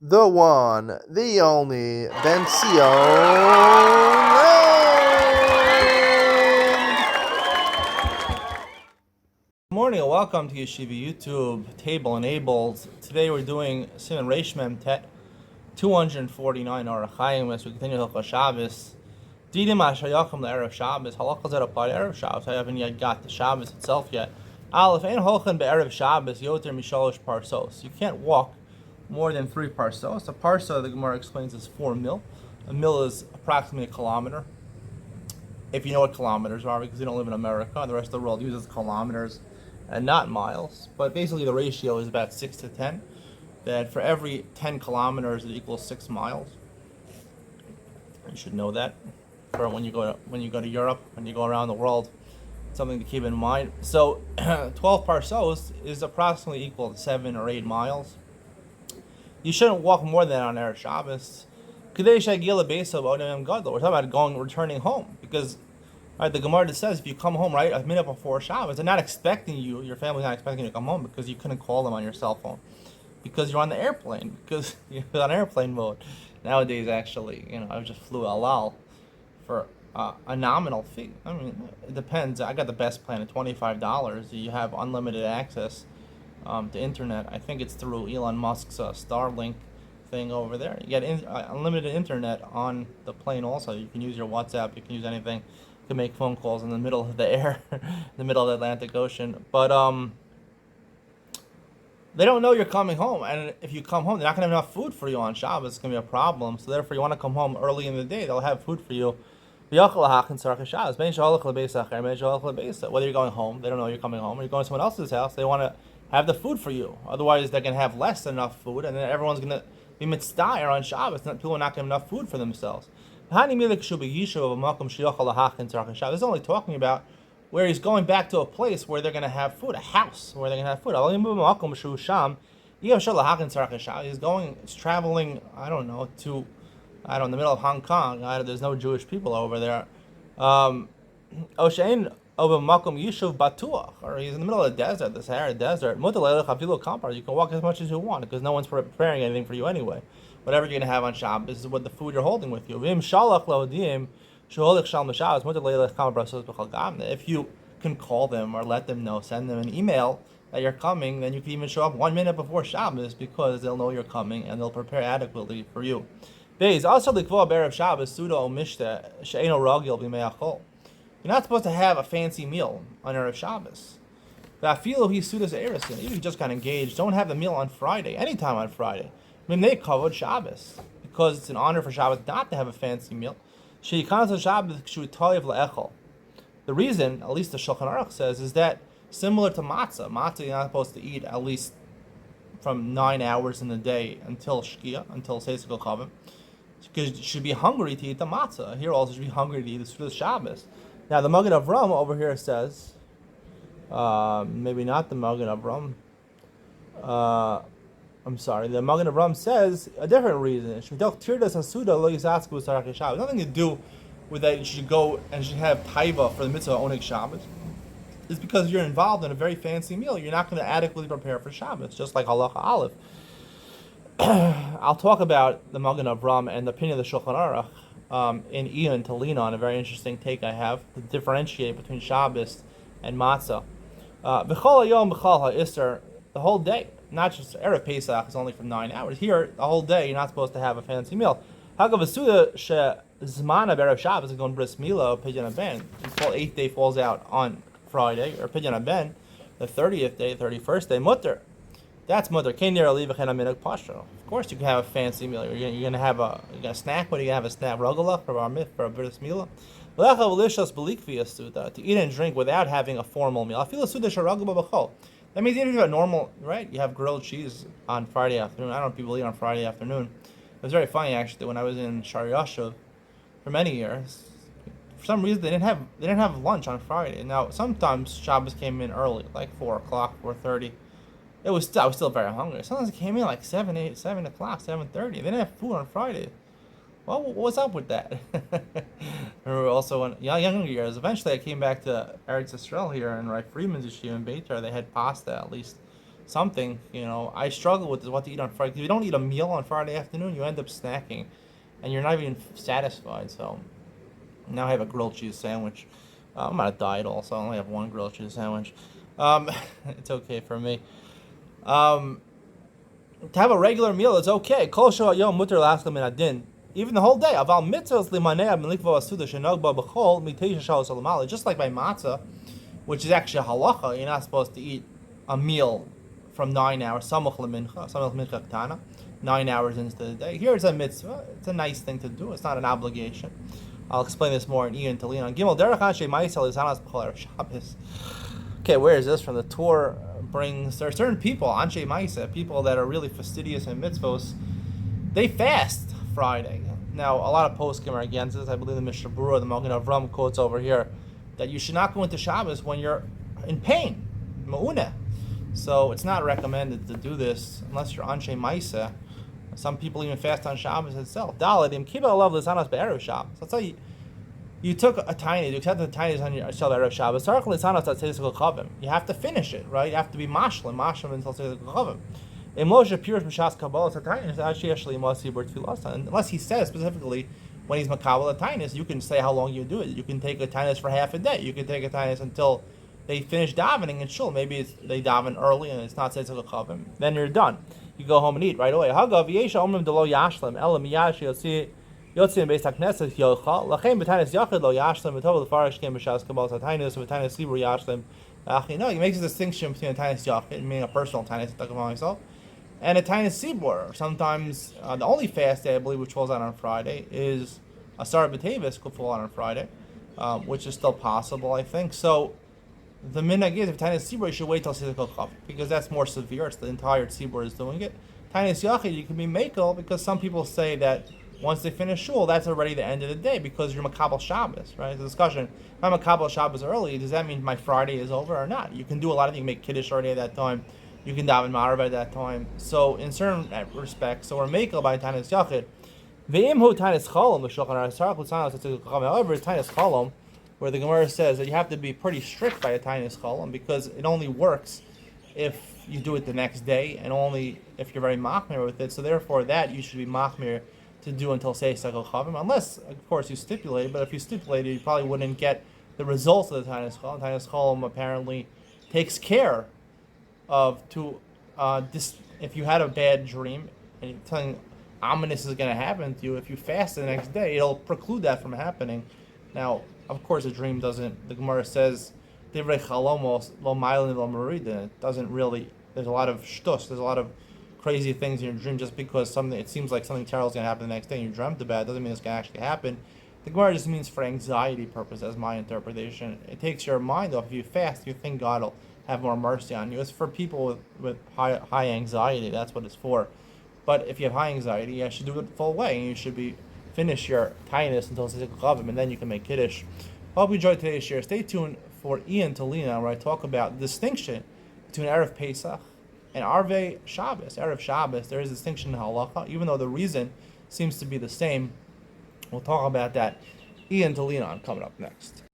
the one, the only, Ben Good morning and welcome to Yeshiva YouTube Table Enabled. Today we're doing Simon Reish Mem Tet 249 Orach Chaim as we continue Hilchos Shabbos. Didim Hashayachim LeErev Shabbos. Halachas that apply to Erev Shabbos. I haven't yet got the Shabbos itself yet. Aleph Ein Holchen BeErev Shabbos Yoter Mishalosh Parsos. You can't walk more than 3 parsos. A parsa, the Gemara explains, is 4 mil. A mil is approximately a kilometer. If you know what kilometers are, because you don't live in America, and the rest of the world uses kilometers and not miles. But basically the ratio is about 6 to 10. That for every 10 kilometers it equals 6 miles. You should know that for when you go to Europe, when you go around the world. Something to keep in mind. So 12 parsos is approximately equal to 7 or 8 miles. You shouldn't walk more than that on Erev Shabbos. We're talking about returning home, because right, the Gemara says if you come home right a minute before Shabbos, they're not expecting you. Your family's not expecting you to come home because you couldn't call them on your cell phone, because you're on the airplane, because you're on airplane mode. Nowadays, actually, I just flew Al Al for a nominal fee. I mean, it depends. I got the best plan at $25. You have unlimited access to internet. I think it's through Elon Musk's Starlink thing over there. You get unlimited internet on the plane also. You can use your WhatsApp, you can use anything. You can make phone calls in the middle of the air, in the middle of the Atlantic Ocean. But they don't know you're coming home, and if you come home, they're not going to have enough food for you on Shabbos. It's going to be a problem. So therefore, you want to come home early in the day, they'll have food for you. Whether you're going home, they don't know you're coming home, or you're going to someone else's house, they want to have the food for you. Otherwise, they're going to have less than enough food, and then everyone's going to be mitzdayer on Shabbos, and people are not going to have enough food for themselves. This is only talking about where he's going back to a place where they're going to have food, a house where they're going to have food. He's traveling, in the middle of Hong Kong. There's no Jewish people over there. Oshain over Makom Yishuv Batuach, or he's in the middle of the desert, the Sahara Desert. You can walk as much as you want because no one's preparing anything for you anyway. Whatever you're going to have on Shabbos is what the food you're holding with you. If you can call them or let them know, send them an email that you're coming, then you can even show up 1 minute before Shabbos because they'll know you're coming and they'll prepare adequately for you. You're not supposed to have a fancy meal on Erev Shabbos. Even if you just got engaged, don't have the meal on Friday, anytime on Friday. They covered Shabbos, because it's an honor for Shabbos not to have a fancy meal. The reason, at least the Shulchan Aruch says, is that similar to matzah. Matzah you're not supposed to eat at least from 9 hours in the day until Shkia, until Seisel Kavim. Because you should be hungry to eat the matzah. Here also should be hungry to eat the Sudas Shabbos. Now the Magen Avram over here says, maybe not the Magen Avram. I'm sorry. The Magen Avram says a different reason. Nothing to do with that. You should go and you should have taiva for the mitzvah of Oneg Shabbos. It's because you're involved in a very fancy meal. You're not going to adequately prepare for Shabbos, just like Halacha Aleph. I'll talk about the Magen Avram and the opinion of the Shulchan Aruch in Ian to lean on, a very interesting take I have to differentiate between Shabbos and Matzah. B'chol hayom b'chol ha'isser, the whole day, not just Erev Pesach is only for 9 hours. Here, the whole day, you're not supposed to have a fancy meal. Hagav Asuda she'zman of Erev Shabbos is going bris milah pidyon haben. The 8th day falls out on Friday, or pidyon haben, the 30th day, 31st day, mutter. That's mutter. Of course, you can have a fancy meal. You're gonna have a snack. What are you gonna have? A snack ragala for our myth for a bris milah. To eat and drink without having a formal meal. That means even if you have normal, right? You have grilled cheese on Friday afternoon. I don't know if people eat on Friday afternoon. It was very funny actually when I was in Shar Yashuv for many years. For some reason they didn't have lunch on Friday. Now sometimes Shabbos came in early, like 4:00, 4:30. I was still very hungry. Sometimes it came in like 7 o'clock, 7:30. They didn't have food on Friday. Well, what's up with that? Remember also in younger years, eventually I came back to Eretz Yisrael here, and Friedman's Yeshiva in Beitar, they had pasta at least something. I struggle with what to eat on Friday. If you don't eat a meal on Friday afternoon, you end up snacking, and you're not even satisfied. So now I have a grilled cheese sandwich. I'm on a diet also. I only have one grilled cheese sandwich. It's okay for me. Um, to have a regular meal is okay. Kol yom muter l'askel min adin. Even the whole day. Aval mitzvahs limanei min likvo asuda shenog ba b'chol miteish shalos alamali. Just like by matzah, which is actually a halacha, you're not supposed to eat a meal from 9 hours. Samuch lemincha ktana, 9 hours into the day. Here it's a mitzvah. It's a nice thing to do. It's not an obligation. I'll explain this more in Ian Talina. Gimel derech anshe ma'isel is hanas b'chol erev Shabbos. Okay, where is this from? The Torah brings, there are certain people, Anshe Maisa, people that are really fastidious in mitzvos, they fast Friday. Now, a lot of poskim are against this. I believe the Mishnah Berurah, the Magen Avram quotes over here, that you should not go into Shabbos when you're in pain, ma'uneh. So it's not recommended to do this unless you're Anshe Maisa. Some people even fast on Shabbos itself. Daladim, kibbutz alav l'sanas be'erev Shabbos. Let's say you took a tiny, you accepted the tinies on your Erev Shabbos. You have to finish it, right? You have to be mashlim until Tzedek Chavim. Unless he says specifically when he's makabel a tinus, you can say how long you do it. You can take a tinus for half a day. You can take a tinus until they finish davening and shul. Maybe they daven early and it's not Tzedek Chavim. Then you're done. You go home and eat right away. Yotzim based hakneses yochal. Lachem b'tanis yachid lo yashlim. B'tov l'farish came b'shas kabbalas hatainus b'tanis libur yashlim. No, he makes a distinction between a tainus yachid, meaning a personal tainus, talking about myself, and a tainus sibur. Sometimes the only fast day I believe which falls out on Friday is Asar b'tevis could fall out on Friday, which is still possible, I think. So the minhag is if tainus sibur you should wait till Siddur Chav because that's more severe. It's the entire sibur is doing it. Tainus yachid you can be makel because some people say that once they finish shul, that's already the end of the day because you're makabel Shabbos, right? The discussion, if I'm makabel Shabbos early, does that mean my Friday is over or not? You can do a lot of things. You can make kiddush already at that time. You can daven ma'ariv at that time. So in certain respects, so we're makel by tanis yachid. Ve'imhu tanis chalom l'shulchan aruch. However, tanis chalom, where the Gemara says that you have to be pretty strict by a tanis chalom because it only works if you do it the next day and only if you're very machmir with it. So therefore, that you should be machmir to do until say Segal Chavim, unless of course you stipulate. But if you stipulated, you probably wouldn't get the results of the Tainus Chalom. Tainus Chalom apparently takes care of if you had a bad dream and you're telling ominous is going to happen to you. If you fast the next day, it'll preclude that from happening. Now, of course, a dream doesn't. The Gemara says Divrei Chalomos lo ma'ilin lo meridin. It doesn't really. There's a lot of shtus. There's a lot of crazy things in your dream just because it seems like something terrible is going to happen the next day and you dreamt about it doesn't mean it's going to actually happen. The Gemara just means for anxiety purposes, as my interpretation. It takes your mind off. If you fast, you think God will have more mercy on you. It's for people with high anxiety. That's what it's for. But if you have high anxiety, you should do it full way and you should finish your tinus until Tzedek Chavim and then you can make kiddush. Hope you enjoyed today's share. Stay tuned for Ian Talina where I talk about the distinction between Erev Pesach and Arvei Shabbos, Erev Shabbos, there is a distinction in halacha, even though the reason seems to be the same. We'll talk about that. Ian Talina coming up next.